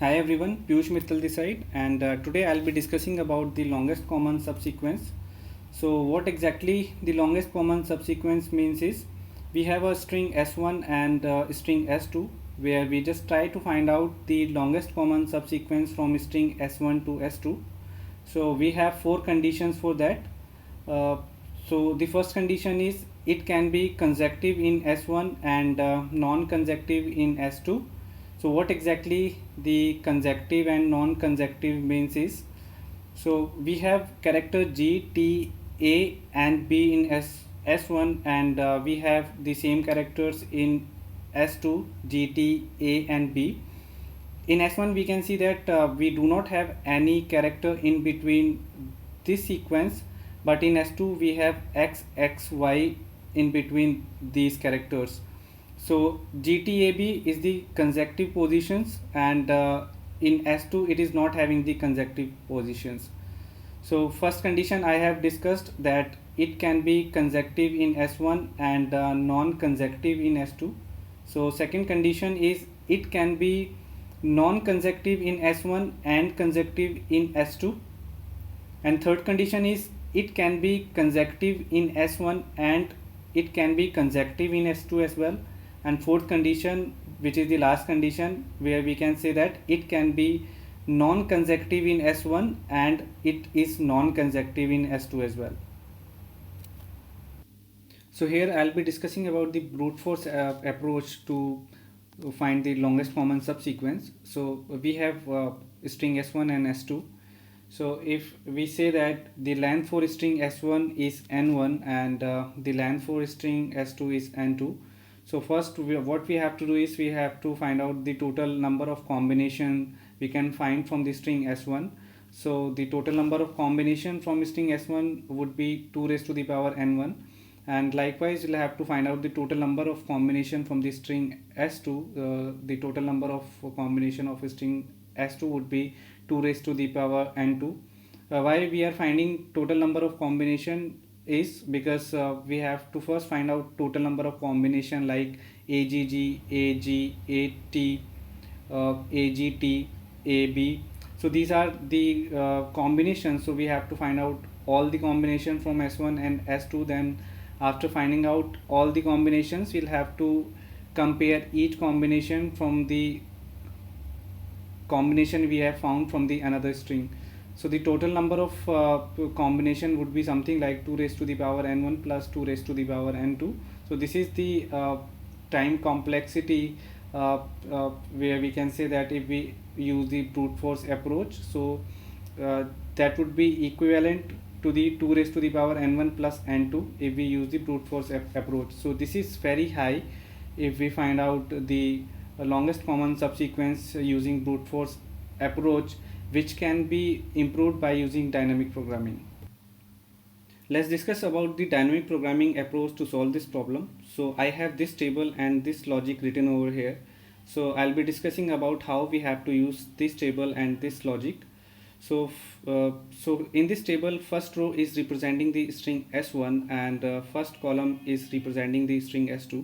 Hi everyone, Piyush Mittal this side, and today I'll be discussing about the longest common subsequence. So what exactly the longest common subsequence means is we have a string s1 and a string s2 where we just try to find out the longest common subsequence from string s1 to s2. So we have four conditions for that. Uh, so the first condition is it can be consecutive in s1 and non-consecutive in s2. So what exactly the consecutive and non-consecutive means is, so we have character G, T, A and B in S1 and we have the same characters in S2, G, T, A and B. In S1 we can see that we do not have any character in between this sequence, but in S2 we have X, X, Y in between these characters. So GTAB is the consecutive positions and in S2 it is not having the consecutive positions. So first condition I have discussed that it can be consecutive in S1 and non-consecutive in S2. So second condition is it can be non-consecutive in S1 and consecutive in S2. And third condition is it can be consecutive in S1 and it can be consecutive in S2 as well. And fourth condition, which is the last condition, where we can say that it can be non-consecutive in S1 and it is non-consecutive in S2 as well. So here I'll be discussing about the brute force approach to find the longest common subsequence. So we have string s1 and s2. So if we say that the length for string s1 is n1 and the length for string s2 is n2. So first what we have to do is we have to find out the total number of combination we can find from the string s1. So the total number of combination from string s1 would be 2 raised to the power n1, and likewise we'll have to find out the total number of combination from the string s2. The total number of combination of string s2 would be 2 raised to the power n2. Why we are finding total number of combination is because we have to first find out total number of combination like agg, ag, at, agt, ab. So these are the combinations, so we have to find out all the combination from s1 and s2. Then after finding out all the combinations we'll have to compare each combination from the combination we have found from the another string. So the total number of combination would be something like 2 raised to the power n1 plus 2 raised to the power n2. So this is the time complexity where we can say that if we use the brute force approach, so that would be equivalent to the 2 raised to the power n1 plus n2 if we use the brute force approach. So this is very high if we find out the longest common subsequence using brute force approach, which can be improved by using dynamic programming. Let's discuss about the dynamic programming approach to solve this problem. So I have this table and this logic written over here. So I'll be discussing about how we have to use this table and this logic. So so in this table, first row is representing the string s1 and first column is representing the string s2,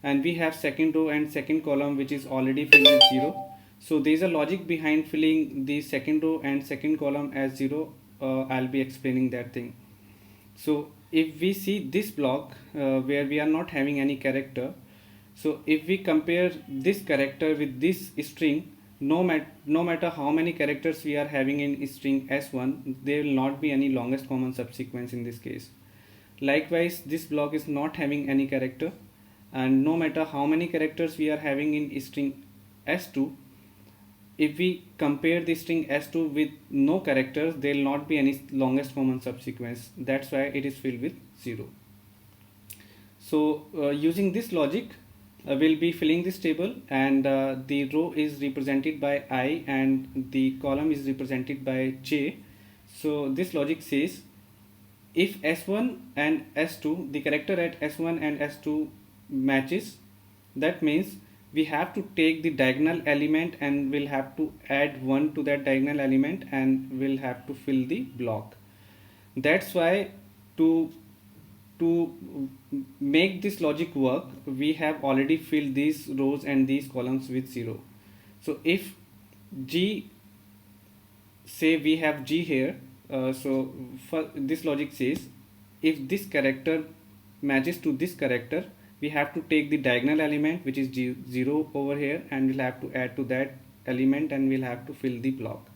and we have second row and second column which is already filled with 0. So there is a logic behind filling the second row and second column as 0. I'll be explaining that thing. So if we see this block where we are not having any character, so if we compare this character with this string, no matter how many characters we are having in string s1, there will not be any longest common subsequence in this case. Likewise, this block is not having any character, and no matter how many characters we are having in string s2, if we compare the string s2 with no characters, there will not be any longest common subsequence. That's why it is filled with 0. So using this logic, we'll be filling this table, and the row is represented by I and the column is represented by j. So this logic says if s1 and s2, the character at s1 and s2 matches, that means we have to take the diagonal element and we'll have to add 1 to that diagonal element and we'll have to fill the block. That's why to make this logic work, we have already filled these rows and these columns with 0. So if G, say we have G here. So for this logic says, if this character matches to this character, we have to take the diagonal element, which is 0 over here, and we'll have to add to that element, and we'll have to fill the block.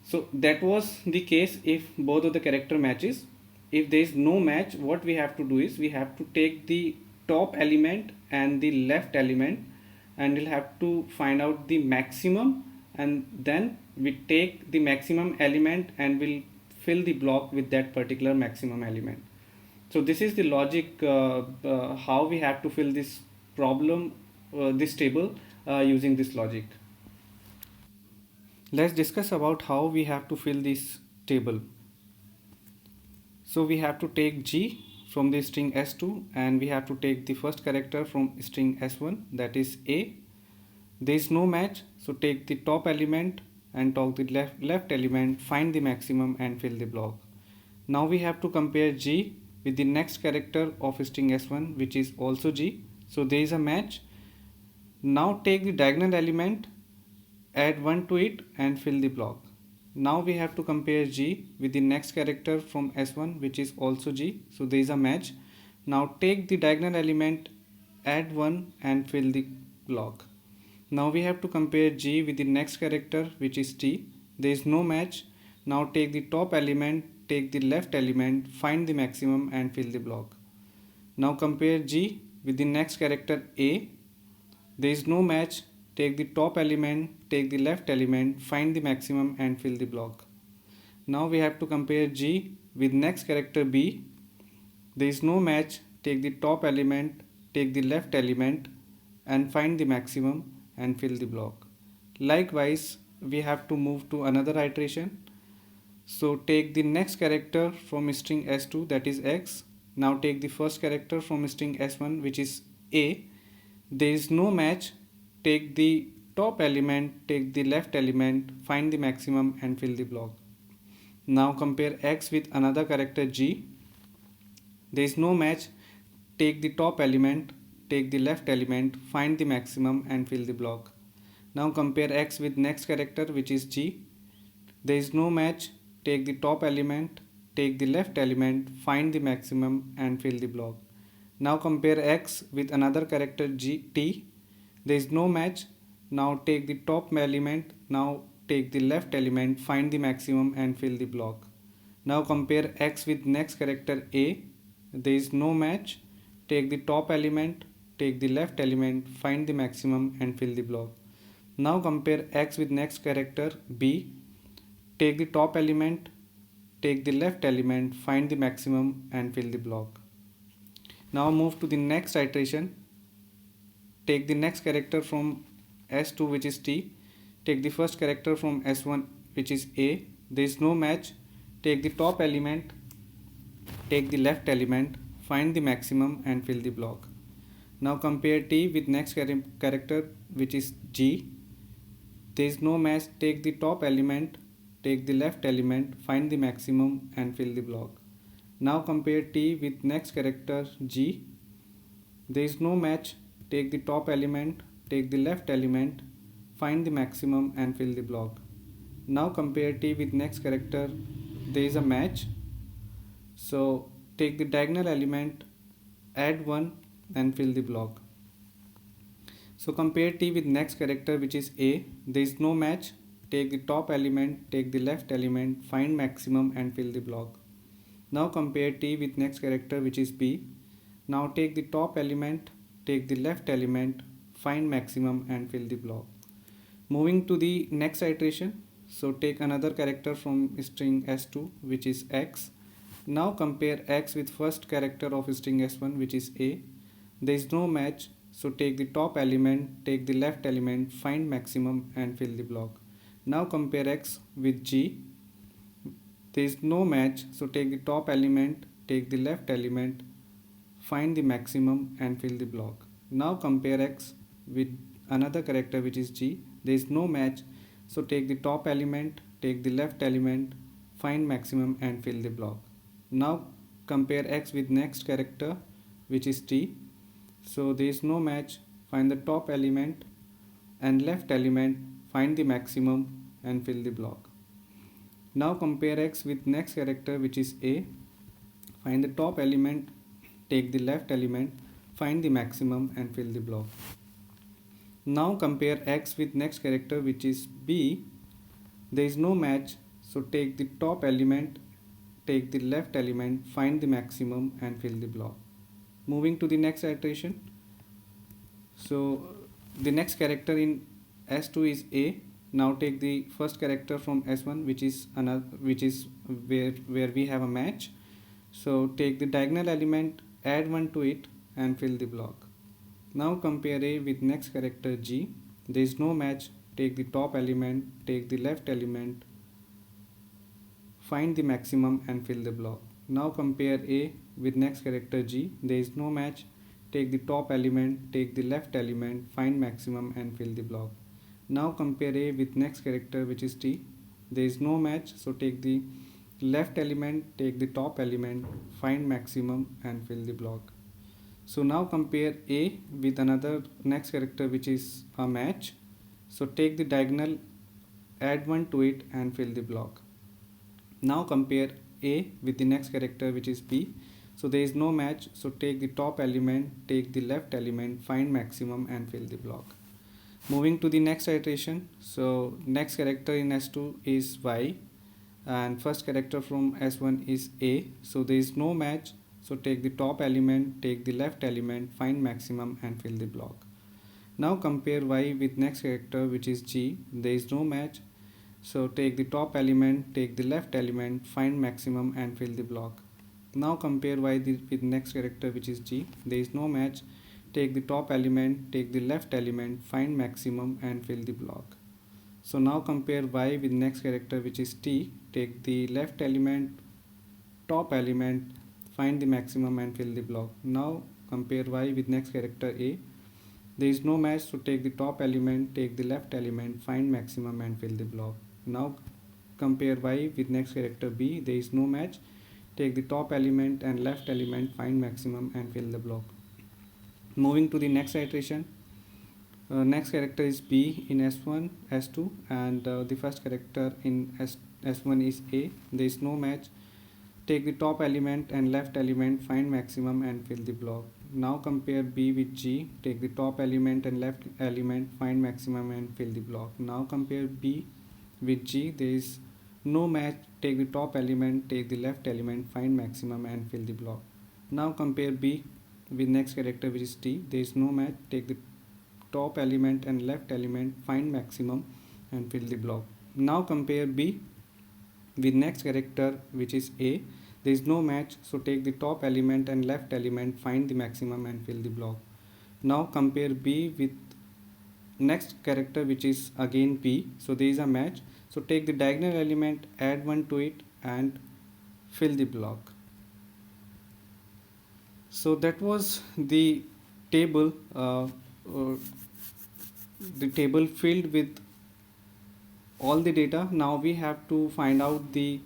So that was the case if both of the character matches. If there is no match, what we have to do is we have to take the top element and the left element, and we'll have to find out the maximum, and then we take the maximum element and we'll fill the block with that particular maximum element. So this is the logic, how we have to fill this problem, this table, using this logic. Let's discuss about how we have to fill this table. So we have to take G from the string S2, and we have to take the first character from string S1, that is A. There is no match, so take the top element and talk the left element, find the maximum and fill the block. Now we have to compare G with the next character of string S1, which is also G. So there is a match. Now take the diagonal element, add 1 to it and fill the block. Now we have to compare G with the next character from S1, which is also G. So there is a match. Now take the diagonal element, add 1 and fill the block. Now we have to compare G with the next character, which is T. There is no match. Now take the top element, take the left element, find the maximum and fill the block. Now compare G with the next character A. There is no match. Take the top element, take the left element, find the maximum and fill the block. Now we have to compare G with next character B. There is no match. Take the top element, take the left element and find the maximum and fill the block. Likewise, we have to move to another iteration. So take the next character from string S2, that is X. Now take the first character from string S1, which is A. There is no match. Take the top element, take the left element, find the maximum and fill the block. Now compare X with another character G. There is no match. Take the top element, take the left element, find the maximum and fill the block. Now compare X with next character, which is G. There is no match. Take the top element, take the left element, find the maximum and fill the block. Now compare X with another character T. There is no match. Now take the top element, now take the left element, find the maximum and fill the block. Now compare X with next character A. There is no match. Take the top element, take the left element, find the maximum and fill the block. Now compare X with next character B. Take the top element, take the left element, find the maximum and fill the block. Now move to the next iteration. Take the next character from S2, which is T. Take the first character from S1, which is A. There is no match. Take the top element, take the left element, find the maximum and fill the block. Now compare T with next character, which is G. There is no match. Take the top element, take the left element, find the maximum and fill the block. Now compare T with next character G. There is no match. Take the top element, take the left element, find the maximum and fill the block. Now compare T with next character. There is a match. So take the diagonal element, add 1 and fill the block. So compare T with next character, which is A. There is no match. Take the top element, take the left element, find maximum and fill the block. Now compare T with next character, which is B. Now take the top element, take the left element, find maximum and fill the block. Moving to the next iteration. So take another character from string S2, which is X. Now compare X with first character of string S1, which is A. There is no match. So take the top element, take the left element, find maximum and fill the block. Now compare X with G. There is no match. So take the top element, take the left element, find the maximum and fill the block. Now compare X with another character, which is G. There is no match. So take the top element, take the left element, find maximum and fill the block. Now compare X with next character, which is T. So there is no match. Find the top element and left element, find the maximum and fill the block. Now compare x with next character, which is a. Find the top element, take the left element, find the maximum and fill the block. Now compare x with next character, which is b. There is no match, so take the top element, take the left element, find the maximum and fill the block. Moving to the next iteration. So the next character in S2 is a. Now take the first character from S1, which is where we have a match. So take the diagonal element, add 1 to it and fill the block. Now compare a with next character g. There is no match, take the top element, take the left element, find the maximum and fill the block. Now compare a with next character g. There is no match, take the top element, take the left element, find maximum and fill the block. Now compare a with next character, which is t. There is no match, so take the left element, take the top element, find maximum and fill the block. So now compare a with another next character, which is a match. So take the diagonal, add 1 to it and fill the block. Now compare a with the next character, which is b. So there is no match, so take the top element, take the left element, find maximum and fill the block. Moving to the next iteration. So next character in S2 is y and first character from S1 is a. So there is no match, so take the top element, take the left element, find maximum and fill the block. Now compare y with next character, which is g. There is no match, so take the top element, take the left element, find maximum and fill the block. Now compare y with next character, which is g. There is no match, take the top element, take the left element, find maximum and fill the block. So now compare y with next character, which is t. Take the left element, top element, find the maximum and fill the block. Now compare y with next character a. There is no match, so take the top element, take the left element, find maximum and fill the block. Now compare y with next character b. There is no match, take the top element and left element, find maximum and fill the block. Moving to the next iteration. Next character is b in S1, S2 and the first character in S1 is a. There is no match, take the top element and left element, find maximum and fill the block. Now compare b with g. Take the top element and left element, find maximum and fill the block. Now compare b with g. There is no match, take the top element, take the left element, find maximum and fill the block. Now compare b with next character, which is t. There is no match, take the top element and left element, find maximum and fill the block. Now compare b with next character, which is a. There is no match, so take the top element and left element, find the maximum and fill the block. Now compare b with next character, which is again p. So there is a match, so take the diagonal element, add 1 to it and fill the block. So that was the table filled with all the data. Now we have to find out the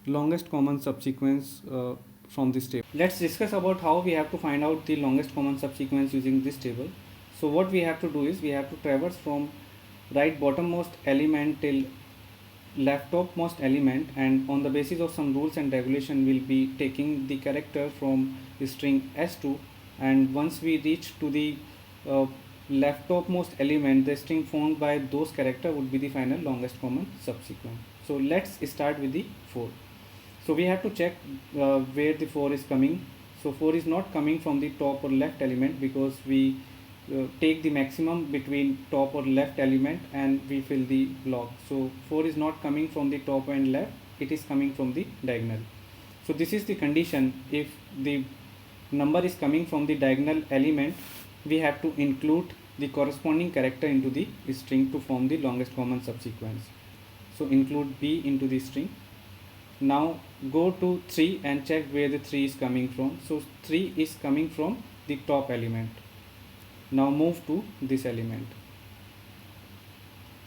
longest common subsequence from this table. Let's discuss about how we have to find out the longest common subsequence using this table. So what we have to do is we have to traverse from right bottommost element till left topmost element, and on the basis of some rules and regulation we'll be taking the character from the string S2, and once we reach to the left topmost element, the string formed by those character would be the final longest common subsequence. So let's start with the 4. So we have to check where the 4 is coming. So 4 is not coming from the top or left element, because we take the maximum between top or left element and we fill the block. So 4 is not coming from the top and left, it is coming from the diagonal. So this is the condition. If the number is coming from the diagonal element, we have to include the corresponding character into the string to form the longest common subsequence. So include b into the string. Now go to 3 and check where the 3 is coming from. So 3 is coming from the top element. Now move to this element.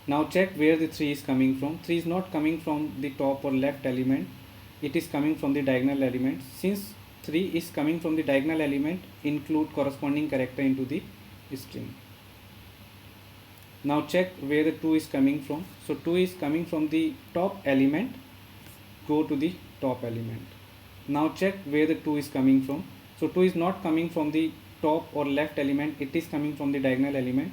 Now check where the 3 is coming from. 3 is not coming from the top or left element, it is coming from the diagonal element. Since 3 is coming from the diagonal element, include corresponding character into the string. Now check where the 2 is coming from. So 2 is coming from the top element, go to the top element. Now check where the 2 is coming from. So 2 is not coming from the top or left element, it is coming from the diagonal element.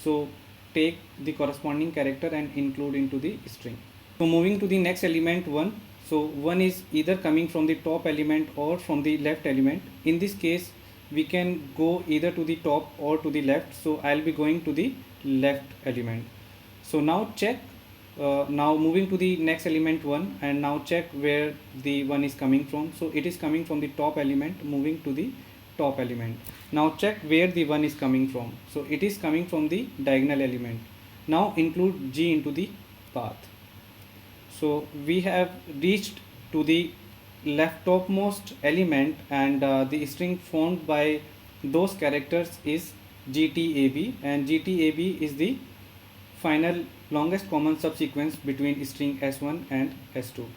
So take the corresponding character and include into the string. So moving to the next element 1. So 1 is either coming from the top element or from the left element. In this case we can go either to the top or to the left, so I'll be going to the left element. So now check, now moving to the next element 1, and now check where the 1 is coming from. So it is coming from the top element, moving to the top element. Now check where the 1 is coming from. So it is coming from the diagonal element. Now include G into the path. So we have reached to the left topmost element, and the string formed by those characters is GTAB, and GTAB is the final longest common subsequence between string S1 and S2.